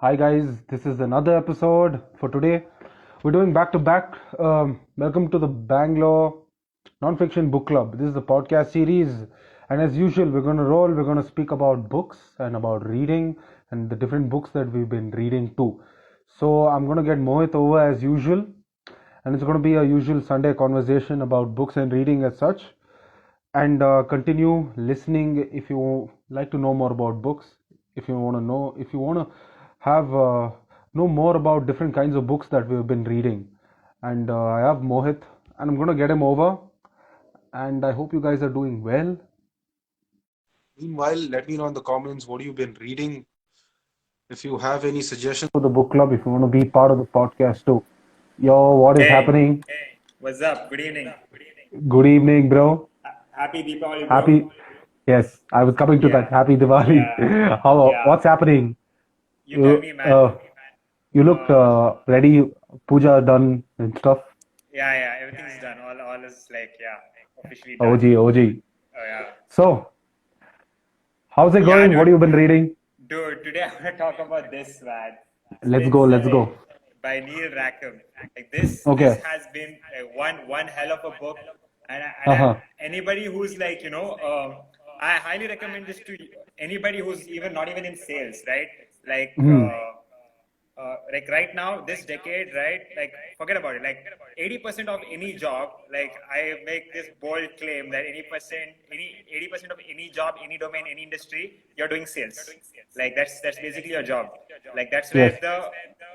Hi guys, this is another episode for today. We're doing back to back. Welcome to the Bangalore Nonfiction Book Club. This is a podcast series, and as usual, we're going to roll. We're going to speak about books and about reading and the different books that we've been reading too. So I'm going to get Mohit over as usual, and it's going to be a usual Sunday conversation about books and reading as such. And continue listening if you like to know more about books. If you want to have know more about different kinds of books that we've been reading. And I have Mohit, and I'm going to get him over. And I hope you guys are doing well. Meanwhile, let me know in the comments what you've been reading. If you have any suggestions For the book club, if you want to be part of the podcast too. Yo, what is Hey, happening? what's up? Good evening. Good evening, bro. Happy Deepavali, bro. Happy. Yes, I was coming to that. Yeah, Happy Diwali. yeah, How? yeah. What's happening? You tell You, me, man. you look Uh, ready. Puja done and stuff. yeah, everything's done. All is like, officially done. OG, OG. Yeah. So, how's it Yeah, going? What dude. have you been reading? Dude, today I want to talk about this, man. Let's go, let's Spincelling go. by Neil Rackham. Like this Okay. has been one hell of a book, and Uh-huh. anybody who's like, I highly recommend this to anybody who's even not even in sales, right? Like, Hmm. like right now, this decade, right? Like, forget about it. Like, 80% of any job, like I make this bold claim that 80% of any job, any domain, any industry, you're doing sales. Like that's basically your job. Like that's where Yes. the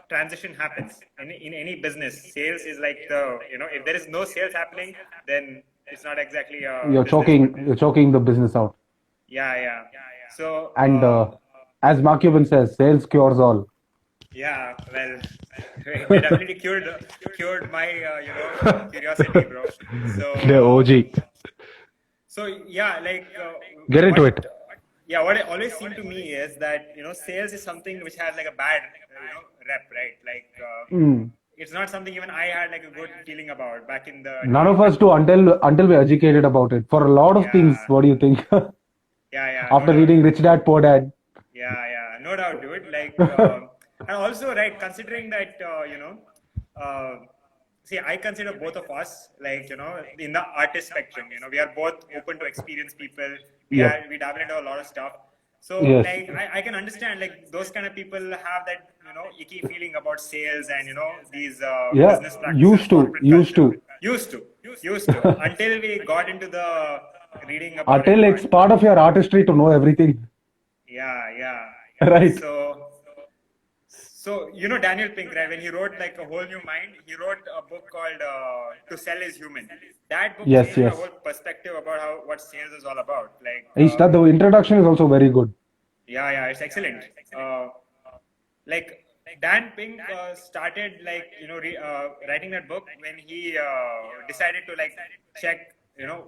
transition happens in any business. Sales is like if there is no sales happening, then it's not exactly a business. But You're choking the business out. yeah. So And as Mark Cuban says, sales cures all. yeah, well, they definitely cured my curiosity, bro. The OG. So yeah, like Get into what it. what it always seemed to me is that sales is something which has like a bad rep, right? Like Hmm. it's not something even I had like a good feeling about back in the None days of when us do until we're educated about it. For a lot of things, yeah what do you think? no After doubt. reading Rich Dad Poor Dad. No doubt, dude. Like, and also, right, considering that, see, I consider both of us, like, in the artist spectrum, we are both open to experience people. Yep. We dabble into a lot of stuff. So, Yes. like, I can understand, like, those kind of people have that, icky feeling about sales and, these Yeah. business practices, corporate Used culture. to. Used to, until we got into the reading about it Until part. it's part of your artistry to know everything. Yeah. Right. So Daniel Pink, right? When he wrote like A Whole New Mind, he wrote a book called "To Sell Is Human." That book Yes, changed my yes. whole perspective about what sales is all about. Like, The introduction is also very good. it's excellent. Like Dan Pink started like writing that book when he decided to like check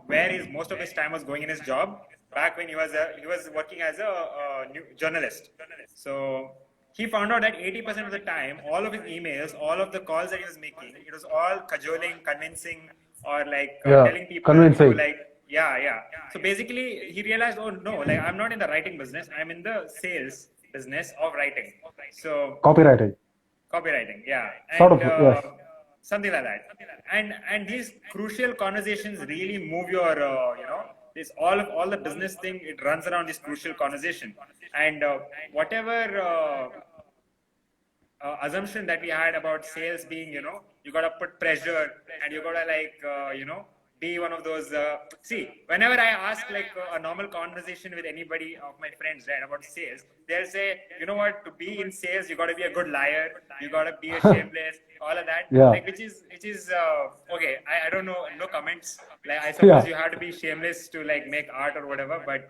where his most of his time was going in his job back when he was working as a new journalist. So he found out that 80% of the time, all of his emails, all of the calls that he was making, it was all cajoling, convincing, or like Yeah. telling people to Convincing. like yeah. So basically, he realized, oh no, like I'm not in the writing business. I'm in the sales business of writing. So Copywriting. copywriting, yeah, Sort and of, yes. something like that. And these crucial conversations really move your this all the business thing. It runs around this crucial conversation, and whatever. Assumption that we had about sales being, you gotta put pressure and you gotta like, be one of those. See, whenever I ask like a normal conversation with anybody of my friends, right, about sales, they'll say, you know what, to be in sales, you gotta be a good liar, you gotta be a shameless, all of that, Yeah. like which is okay. I don't know, no comments. Like I suppose Yeah. you have to be shameless to like make art or whatever, but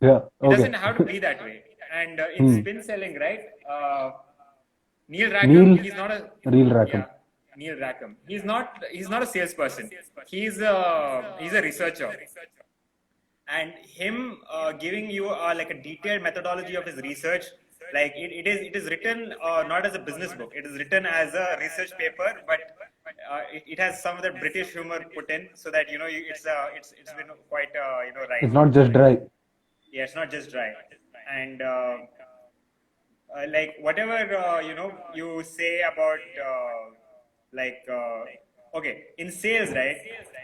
Yeah. it Okay. doesn't have to be that way. And in Hmm. spin selling, right? Neil Rackham, Neil he's not a Real yeah. Rackham. Neil Rackham. He's not a salesperson. He's a researcher. And him giving you like a detailed methodology of his research, like it is written not as a business book. It is written as a research paper, but it has some of the British humor put in, so that it's been quite right. It's not just dry. Yeah, it's not just dry. And like whatever you say about okay, in sales, right?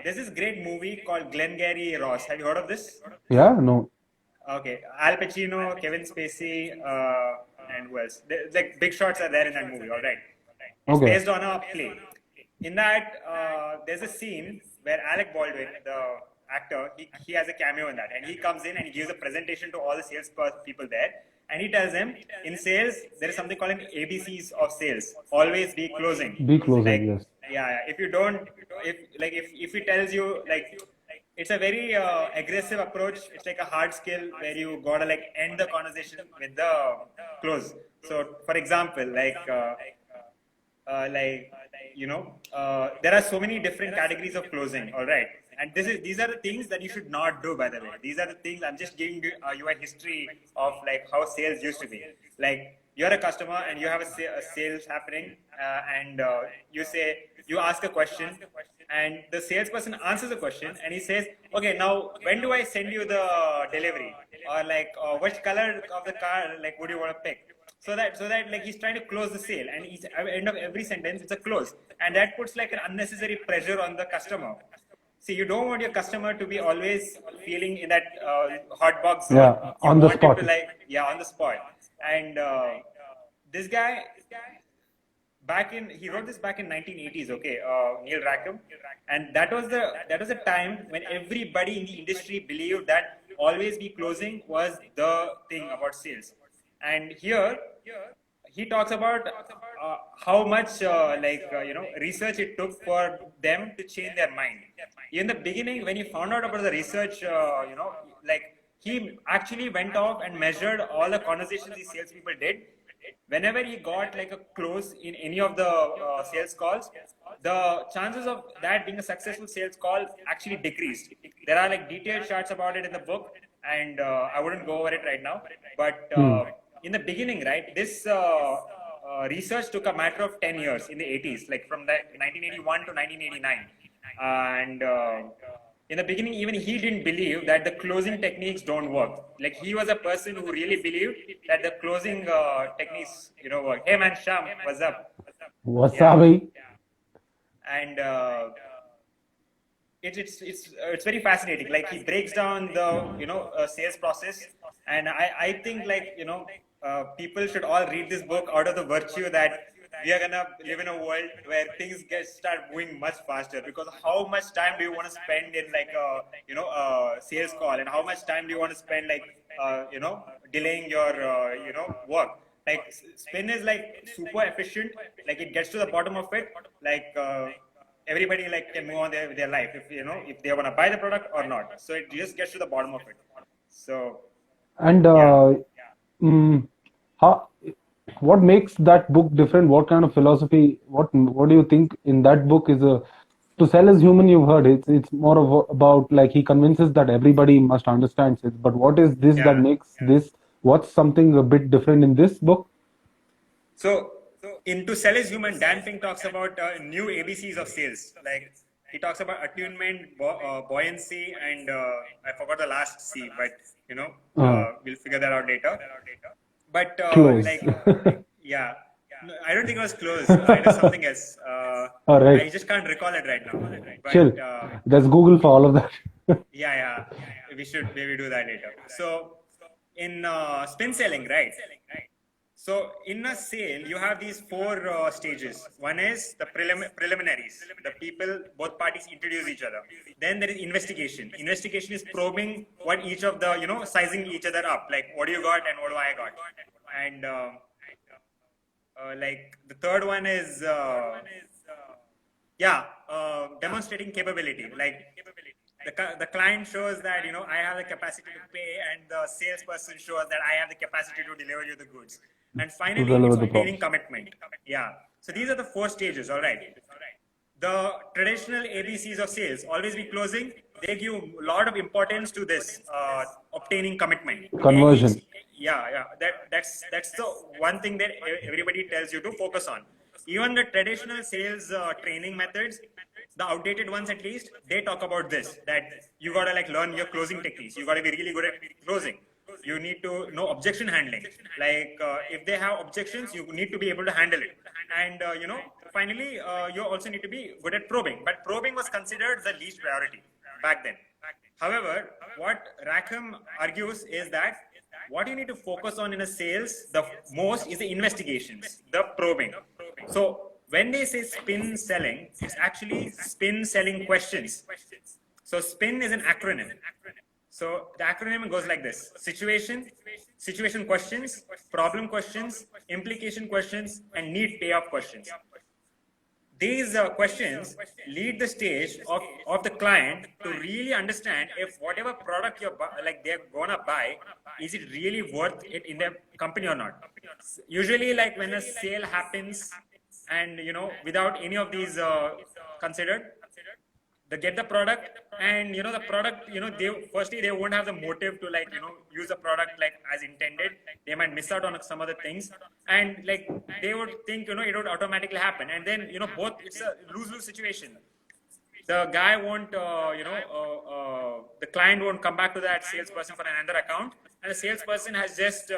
There's this great movie called Glengarry Ross. Have you heard of this? Yeah, no. Okay, Al Pacino, Kevin Spacey, and who else? Like big shots are there in that movie. All right, it's Okay. based on a play. In that, there's a scene where Alec Baldwin, the actor, he has a cameo in that, and he comes in and he gives a presentation to all the sales people there, and he tells them, in sales there is something called an ABCs of sales. Always be closing. Be closing, Like, yes. yeah, if you don't, if he tells you, like, it's a very aggressive approach. It's like a hard skill where you gotta like end the conversation with the close. So, for example, there are so many different categories of closing. All right, and these are the things that you should not do. By the way, these are the things I'm just giving you a history of like how sales used to be. Like, you're a customer and you have a sales happening, and you ask a question, and the salesperson answers the question, and he says, okay, now when do I send you the delivery, or like which color of the car like would you want to pick? So that like he's trying to close the sale, and each at the end of every sentence it's a close, and that puts like an unnecessary pressure on the customer. See, you don't want your customer to be always feeling in that hot box zone. Yeah, You on the want spot. him to on the spot. And this guy, he wrote this back in 1980s. Okay, Neil Rackham, and that was the time when everybody in the industry believed that always be closing was the thing about sales. And here he talks about how much research it took for them to change their mind. In the beginning, when he found out about the research, like, he actually went off and measured all the conversations these salespeople did. Whenever he got like a close in any of the sales calls, the chances of that being a successful sales call actually decreased. There are like detailed charts about it in the book, and I wouldn't go over it right now. But in the beginning, right, this research took a matter of 10 years in the 80s, like from 1981 to 1989. And in the beginning, even he didn't believe that the closing techniques don't work. Like, he was a person who really believed that the closing techniques, work. Hey man, Sham, what's up? What's up, bhai? And it's very fascinating. Like, he breaks down the sales process, and I think, like, people should all read this book out of the virtue that we are gonna live in a world where things start moving much faster. Because how much time do you want to spend in like a sales call, and how much time do you want to spend like delaying your work? Like, spin is like super efficient. Like, it gets to the bottom of it. Like, everybody like can move on with their life if they want to buy the product or not. So it just gets to the bottom of it. So And how, what makes that book different? What kind of philosophy? What do you think in that book is a to sell is human? You've heard it's more of about like he convinces that everybody must understand sales. But what is this that makes this? What's something a bit different in this book? So in To Sell is Human, Dan Pink talks about new ABCs of sales. Like, he talks about attunement, buoyancy, and I forgot the last C, but we'll figure that out later. But Close. yeah, no, I don't think it was close. It was something else. All right. I just can't recall it right now. But, Chill. There's Google for all of that. yeah, we should maybe do that later. So in spin selling, right? So in a sale, you have these four stages. One is the preliminaries. The people, both parties introduce each other. Then there is investigation. Investigation is probing what each of the, sizing each other up. Like, what do you got and what do I got? And like, the third one is, demonstrating capability. Like, the client shows that, I have the capacity to pay, and the salesperson shows that I have the capacity to deliver you the goods. And finally, it's obtaining commitment. Yeah. So these are the four stages. All right. The traditional ABCs of sales, always be closing. They give a lot of importance to this obtaining commitment. Conversion. That's the one thing that everybody tells you to focus on. Even the traditional sales training methods, the outdated ones at least, they talk about this, that you gotta like learn your closing techniques. You gotta be really good at closing. you need to know objection handling. Like if they have objections, you need to be able to handle it. And finally, you also need to be good at probing. But probing was considered the least priority back then. However, what Rackham argues is that what you need to focus on in a sales the most is the investigations, the probing. So when they say spin selling, it's actually spin selling questions. So spin is an acronym. So the acronym goes like this: situation questions, problem questions, implication questions, and need payoff questions. These questions lead the stage of the client to really understand if whatever product they're gonna buy, is it really worth it in their company or not. Usually, like when a sale happens, and without any of these considered, they get the product, and the product, they won't have the motive to use the product like as intended. They might miss out on some other things, and like they would think it would automatically happen, and then both, it's a lose-lose situation. The guy won't the client won't come back to that salesperson for another account, and the salesperson has just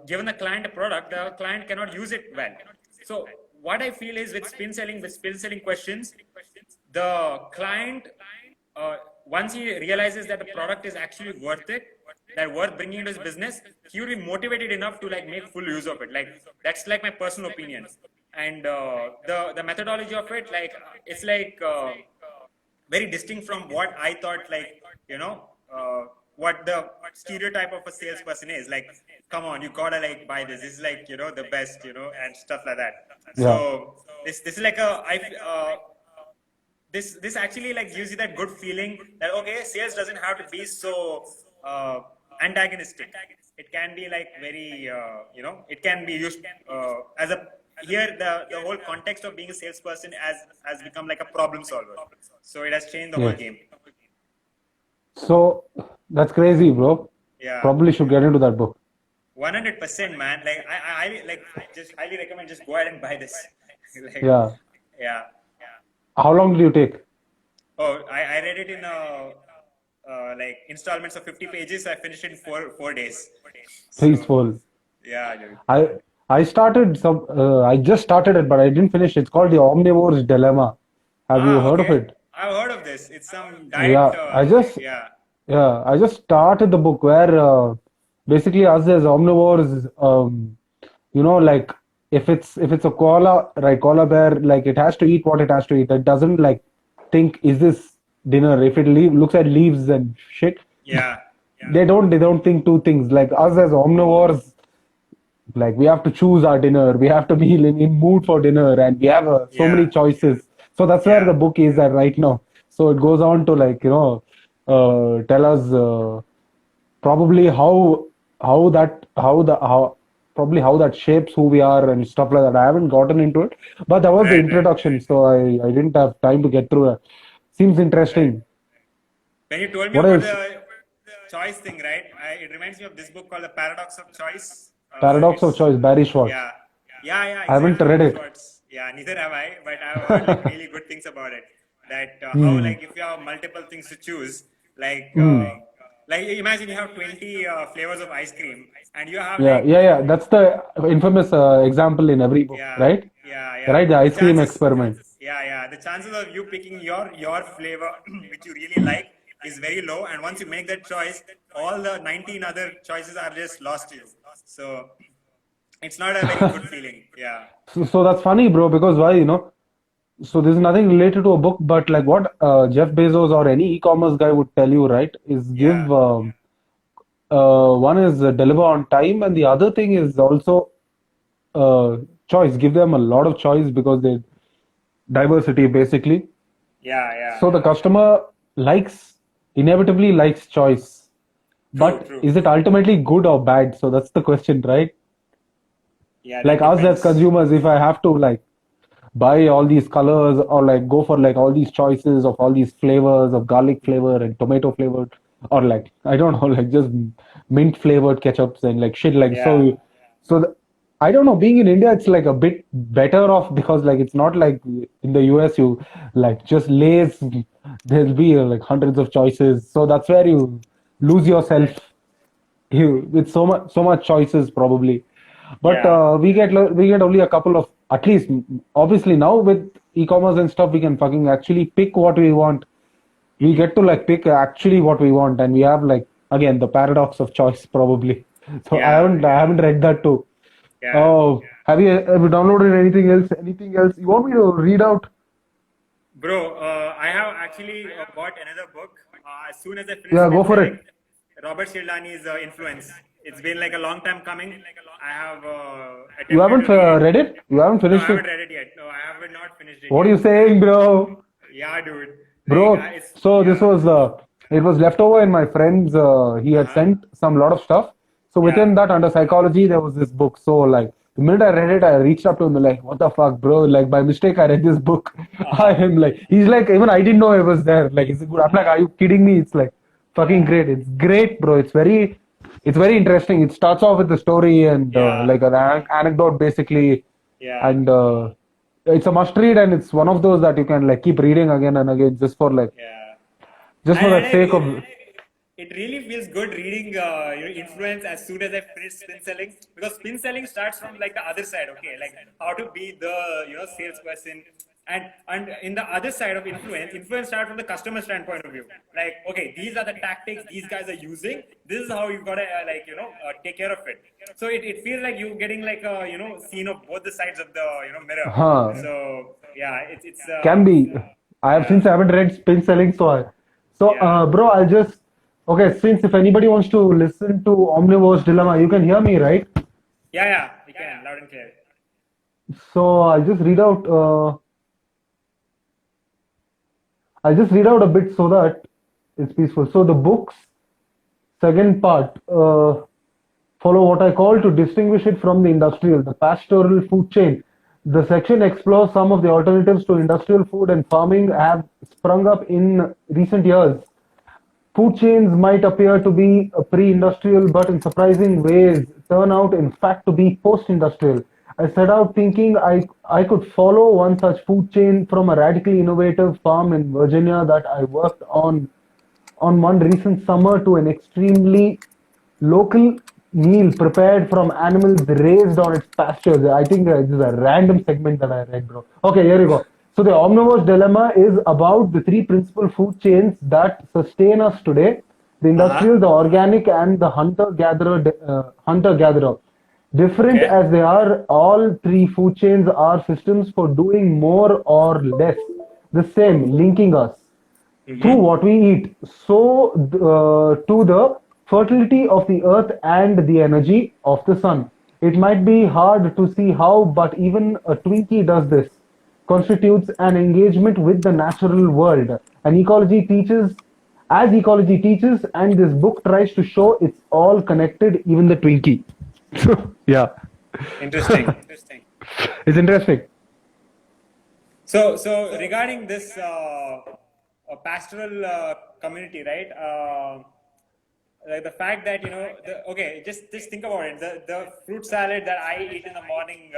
given the client a product. The client cannot use it well. So what I feel is with spin selling questions, the client, once he realizes that the product is actually worth it, that worth bringing into his business, he would be motivated enough to make full use of it. Like that's like my personal opinion. And the methodology of it, it's very distinct from what I thought, what the stereotype of a salesperson is. Like, come on, you gotta buy this. This is the best, and stuff like that. Yeah. So this is like this actually gives you that good feeling that okay, sales doesn't have to be so antagonistic. It can be very it can be used as a, here the whole context of being a salesperson has become like a problem solver. So it has changed the whole Yes. game. So that's crazy, bro. Yeah. Probably should get into that book. 100%, man. I just highly recommend, just go ahead and buy this. Yeah. Yeah. How long did you take? Oh, I read it in installments of 50 pages. So I finished it in four days. Peaceful. Yeah, dude. I started I just started it, but I didn't finish. It's called The Omnivore's Dilemma. Have you heard of Okay. it? I've heard of this. It's some diet. Yeah, I just started the book where basically us as omnivores, if it's a koala, right, koala bear, it has to eat what it has to eat. It doesn't think, is this dinner? If it looks at leaves and shit, Yeah. they don't think two things. Like us as omnivores, we have to choose our dinner. We have to be in mood for dinner, and we have so Yeah. many choices. So that's where the book is at right now. So it goes on to tell us probably how that shapes who we are and stuff like that. I haven't gotten into it, but that was the Right. introduction, so I didn't have time to get through it. Seems interesting. When you told me What about else? the choice thing, right? It reminds me of this book called The Paradox of Choice. Paradox of Choice, Barry Schwartz. Yeah. I haven't Exactly. read it. Schwartz. Yeah, neither have I, but I've heard really good things about it. That how if you have multiple things to choose, imagine you have 20 flavors of ice cream, and you have Yeah. That's the infamous example in every book, right? Yeah. Right, the ice cream Chances- experiment. Yeah. The chances of you picking your flavor which you really like is very low, and once you make that choice, all the 19 other choices are just lost to you. So it's not a very good feeling. Yeah. So that's funny, bro, because why, so this is nothing related to a book, but what Jeff Bezos or any e-commerce guy would tell you, right, is give one is deliver on time, and the other thing is also choice. Give them a lot of choice because they diversity basically. Yeah. So the customer inevitably likes choice, but True. is it ultimately good or bad? So that's the question, right? Yeah. Like that us as depends. consumers, if I have to buy all these colors or go for all these choices of all these flavors of garlic flavor and tomato flavored, or I don't know, just mint flavored ketchups and shit Yeah. so I don't know, being in India it's a bit better off because it's not like in the US you just Lay's, there'll be hundreds of choices, so that's where you lose yourself. with so much choices probably. But Yeah. we get only a couple of, at least obviously now with e-commerce and stuff we can fucking actually pick what we want. We get to like pick actually what we want, and we have like again the paradox of choice probably. So I Yeah. haven't I haven't read that too. Yeah. Oh, have you downloaded anything else? Anything else? You want me to read out? Bro, I have actually bought another book. As soon as I finished Yeah, go Spin for Selling, it. Robert Cialdini's Influence. It's been like a long time coming. I have You attempted haven't to read it. read it? You haven't No, I finished haven't it? read it yet. No, I haven't not finished it What are yet. you saying, bro? Yeah, dude. Like, Bro, it's, so this yeah. was it was left over in my friend's he had Uh-huh. sent some lot of stuff. So Yeah. within that under psychology there was this book. So like the minute I read it, I reached up to him like, what the fuck, bro? Like by mistake I read this book. I Uh-huh. am like he's like, even I didn't know it was there. Like, is it good? I'm like, are you kidding me? It's like fucking Yeah. great. It's great, bro. It's very interesting. It starts off with the story and Yeah. like an anecdote basically, Yeah. and it's a must read, and it's one of those that you can like keep reading again and again just for like Yeah. just for And that sake of. it really feels good reading influence as soon as I finish spin selling, because spin selling starts from like the other side. Okay, like how to be the salesperson, and in the other side of influence starts from the customer standpoint of view. Like, okay, these are the tactics these guys are using. This is how you gotta take care of it. So it feels like you getting like a scene of both the sides of the mirror. Huh. So yeah, it's Can be. I have yeah, since I haven't read spin selling, yeah. bro. I'll just okay. Since if anybody wants to listen to Omnivore's Dilemma, you can hear me, right? Yeah, yeah, we can, loud and clear. So I'll just read out. I'll just read out a bit so that it's peaceful. So the book's second part follow what I call to distinguish it from the industrial, the pastoral food chain. The section explores some of the alternatives to industrial food and farming have sprung up in recent years. Food chains might appear to be pre-industrial, but in surprising ways turn out in fact to be post-industrial. I set out thinking I could follow one such food chain from a radically innovative farm in Virginia that I worked on one recent summer to an extremely local meal prepared from animals raised on its pastures. I think this is a random segment that I read, bro. Okay, here you go. So the omnivore's dilemma is about the three principal food chains that sustain us today: the Uh-huh. industrial, the organic, and the hunter-gatherer. Hunter-gatherer. Different Okay. as they are, all three food chains are systems for doing more or less the same, linking us through Mm-hmm. what we eat. So, to the fertility of the earth and the energy of the sun. It might be hard to see how, but even a Twinkie does this. Constitutes an engagement with the natural world. Ecology teaches, and this book tries to show it's all connected, even the Twinkie. Yeah, Interesting. it's interesting. So regarding this pastoral community, right? Like the fact that okay, just think about it. The fruit salad that I eat in the morning,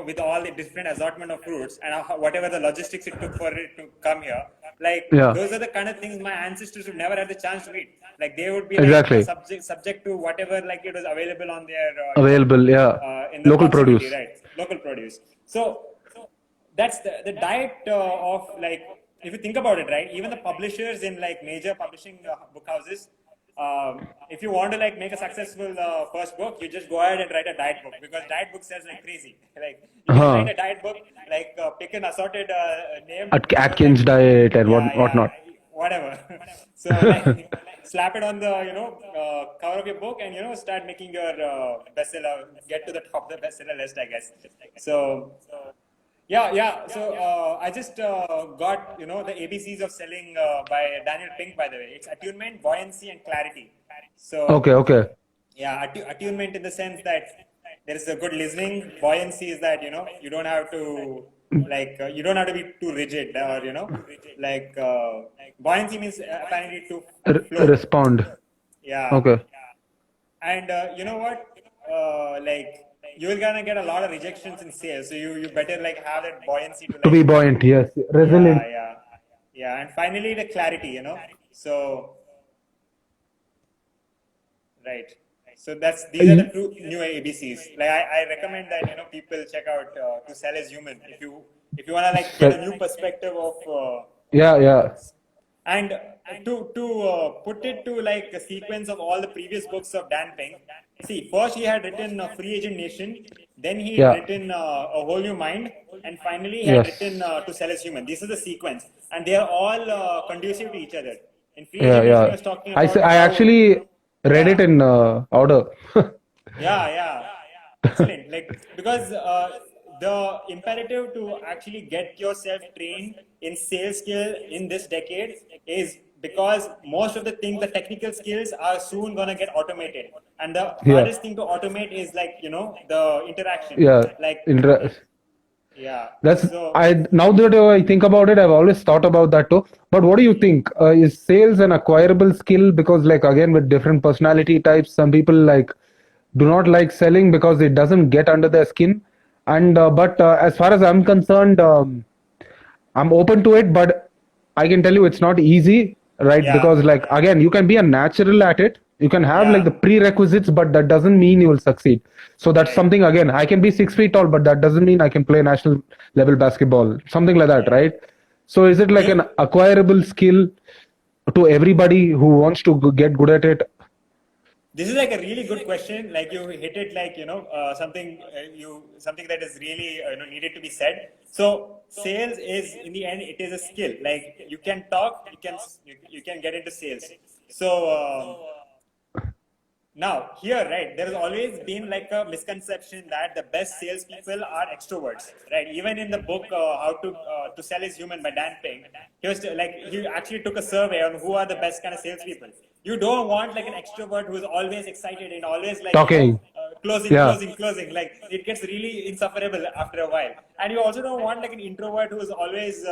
with all the different assortment of fruits and whatever the logistics it took for it to come here, like Yeah, those are the kind of things my ancestors would never had the chance to eat. Like they would be like exactly. subject to whatever like it was available on their Available, yeah. in the Local proximity, produce. right? Local produce. So that's the diet of, like, if you think about it, right, even the publishers in like major publishing book houses, if you want to like make a successful first book, you just go ahead and write a diet book, because diet book sells like crazy. Like you can write Huh. a diet book, like pick an assorted name, Atkins diet and yeah, whatnot. whatever. So like slap it on the cover of your book, and start making your bestseller, get to the top of the bestseller list, I guess. So yeah, yeah. So I just got the ABCs of selling by Daniel Pink. By the way, it's attunement, buoyancy, and clarity. So Okay, okay. yeah, attunement in the sense that there is a good listening. Buoyancy is that you don't have to you don't have to be too rigid, or like buoyancy means apparently to float. Respond. Yeah, Okay. and you know what? Like you're gonna get a lot of rejections in sales, so you better like have that buoyancy to To be like buoyant, yes. yeah, Resilient. yeah, yeah. And finally the clarity, so right? So these are the two new ABCs. Like I recommend that people check out To Sell is Human if you wanna like get a new perspective of Yeah, yeah, and to put it to like a sequence of all the previous books of Dan Pink. See, first he had written Free Agent Nation, then he had yeah. written A Whole New Mind, and finally he had Yes. written To Sell is Human. This is the sequence, and they are all conducive to each other. In Free Yeah, Agent Nation, he yeah. was talking about I how actually read it yeah. in order. Yeah, excellent. Like because the imperative to actually get yourself trained in sales skill in this decade is because most of the things, the technical skills, are soon gonna get automated, and the Yeah, hardest thing to automate is like the interaction. yeah. Like Inter- yeah, That's so I now that I think about it, I've always thought about that too. But what do you think? Is sales an acquirable skill? Because like again, with different personality types, some people like do not like selling because it doesn't get under their skin. And but as far as I'm concerned, I'm open to it, but I can tell you it's not easy, right? yeah, Because like again, you can be a natural at it. You can have like yeah, the prerequisites, but that doesn't mean you will succeed. So that's right, something again. I can be 6 feet tall, but that doesn't mean I can play national level basketball. Something like that, right. right? So is it like You an acquirable skill to everybody who wants to get good at it? This is like a really good question. Like you hit it like something that is really needed to be said. So sales is in the end it is a skill. Like you can talk, you can get into sales. So now here, right, there has always been like a misconception that the best salespeople are extroverts, right? Even in the book How to Sell is Human by Dan Pink, he actually took a survey on who are the best kind of salespeople. You don't want like an extrovert who is always excited and always like Talking, yeah, closing. Like it gets really insufferable after a while. And you also don't want like an introvert who is always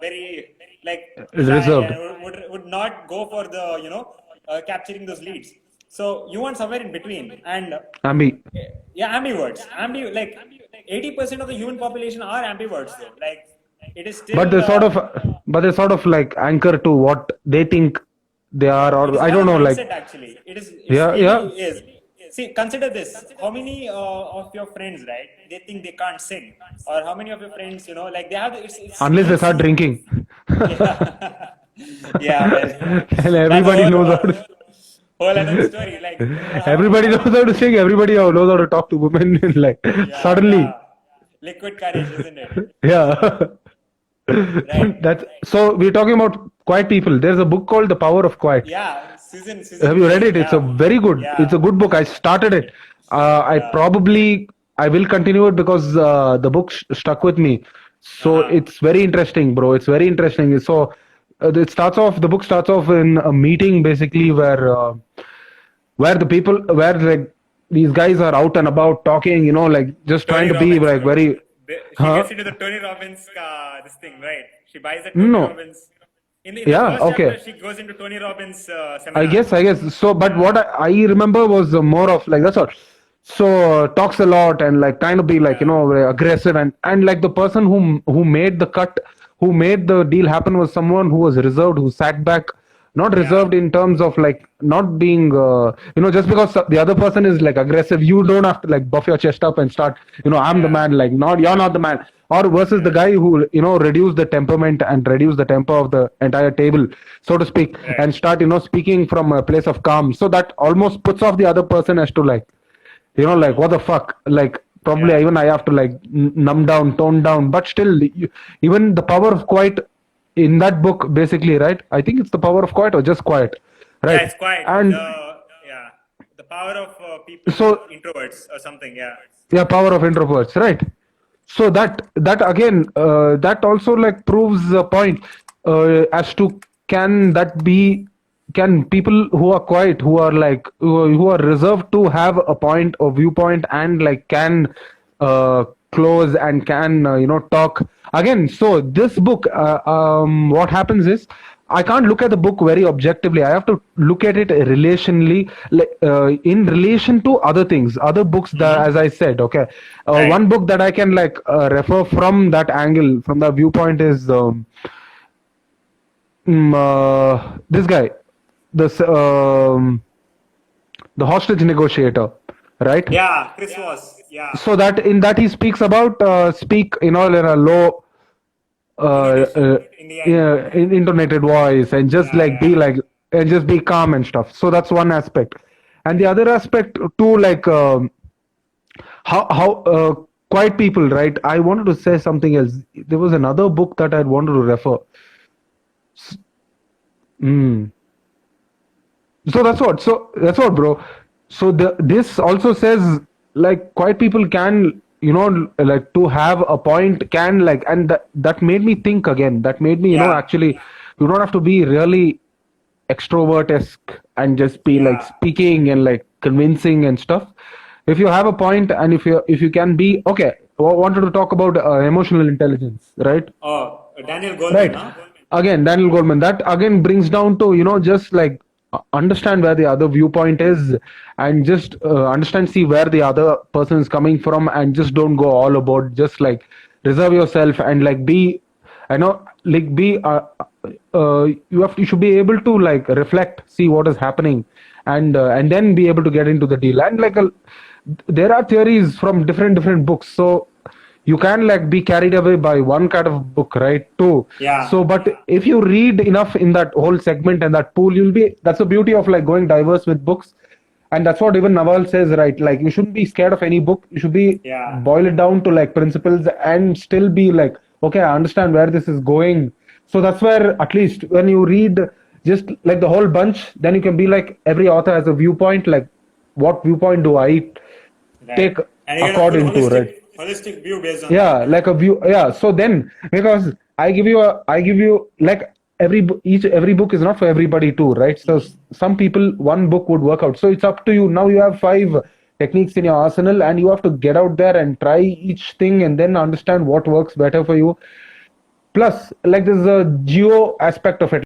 very like shy reserved. and would not go for the capturing those leads. So you want somewhere in between, and Ambi. yeah, ambiverts. Like 80% of the human population are ambiverts, though. Like it is But still, they sort of like anchor to what they think they are, it or is I all a don't know, like, mindset actually. It yeah, really yeah. is. See, consider this. How many of your friends, right? They think they can't sing, or how many of your friends, like they have. It's Unless they start easy. drinking. Yeah, yeah. Well, And that's a everybody knows how to. whole another story. Like Everybody how knows many? how to sing. Everybody knows how to talk to women. Like Yeah. suddenly, Liquid courage, isn't it? yeah. Right. That's so. We're talking about quiet people. There's a book called The Power of Quiet. Yeah, Susan Have you read Cain. it? It's a Yeah, very good. It's yeah, a good book. I started it. yeah. I will continue it because the book stuck with me. So Uh-huh. it's very interesting, bro. It's very interesting. So it starts off. The book starts off in a meeting, basically, where the people, where like these guys are out and about talking. Like just trying Tony to be Robbins, like very. she Huh? gets into the Tony Robbins this thing, right? She buys the Tony No. Robbins. In the Yeah. first chapter, Okay. she goes into Tony Robbins I seminar. guess, I guess. So, but Yeah, what I remember was more of like that's all. So talks a lot and like kind of be like yeah, very aggressive and like the person who made the cut, who made the deal happen was someone who was reserved, who sat back, not yeah, reserved in terms of like not being just because the other person is like aggressive, you don't have to like buff your chest up and start I'm the yeah, man, like not you're not the man, or versus the right, guy who reduce the temperament and reduce the temper of the entire table, so to speak, right, and start speaking from a place of calm, so that almost puts off the other person as to like like what the fuck, like probably yeah. even I have to like numb down, tone down, but still even the power of quiet in that book, basically, right? I think it's The Power of Quiet or just Quiet, Yeah, right? it's quite And the power of people so introverts or something. Yeah, yeah, power of introverts, right? So that again, that also like proves a point as to can that be, can people who are quiet, who are like who are reserved to have a point or viewpoint and like can close and can talk again. So this book, what happens is I can't look at the book very objectively. I have to look at it relationally, like in relation to other things, other books that, as I said, okay. right. One book that I can like refer from that angle, from the viewpoint is this guy, this the hostage negotiator, right? Yeah, Chris Voss. Yeah. So that in that he speaks about speak in a low In the end. yeah, intonated voice and just Yeah, like be yeah. like and just be calm and stuff. So that's one aspect, and the other aspect too, like how quiet people, right? I wanted to say something else. There was another book that I wanted to refer. Mm. So that's what, bro. So this also says like quiet people can, like to have a point can like, and that made me think again. That made me, Yeah. actually, you don't have to be really extrovert-esque and just be like Yeah. speaking and like convincing and stuff. If you have a point and if you can be okay, wanted to talk about emotional intelligence, right? Oh, Daniel Goleman, Right. huh? Again, Daniel Goleman. That again brings down to, just like understand where the other viewpoint is and just understand, see where the other person is coming from and just don't go all about, just like reserve yourself and like be, like be, you should be able to like reflect, see what is happening and then be able to get into the deal. And like there are theories from different books. So you can like be carried away by one kind of book, right? Too. Yeah. So, but if you read enough in that whole segment and that pool, that's the beauty of like going diverse with books. And that's what even Naval says, right? Like you shouldn't be scared of any book. You should be Yeah. boil it down to like principles and still be like, okay, I understand where this is going. So that's where at least when you read just like the whole bunch, then you can be like every author has a viewpoint. Like what viewpoint do I take And you get a according to, full right? holistic view based on Yeah, that. like a view. Yeah, so then because I give you like every book is not for everybody too, right? So some people one book would work out. So it's up to you. Now you have 5 techniques in your arsenal and you have to get out there and try each thing and then understand what works better for you. Plus, like there's a geo aspect of it.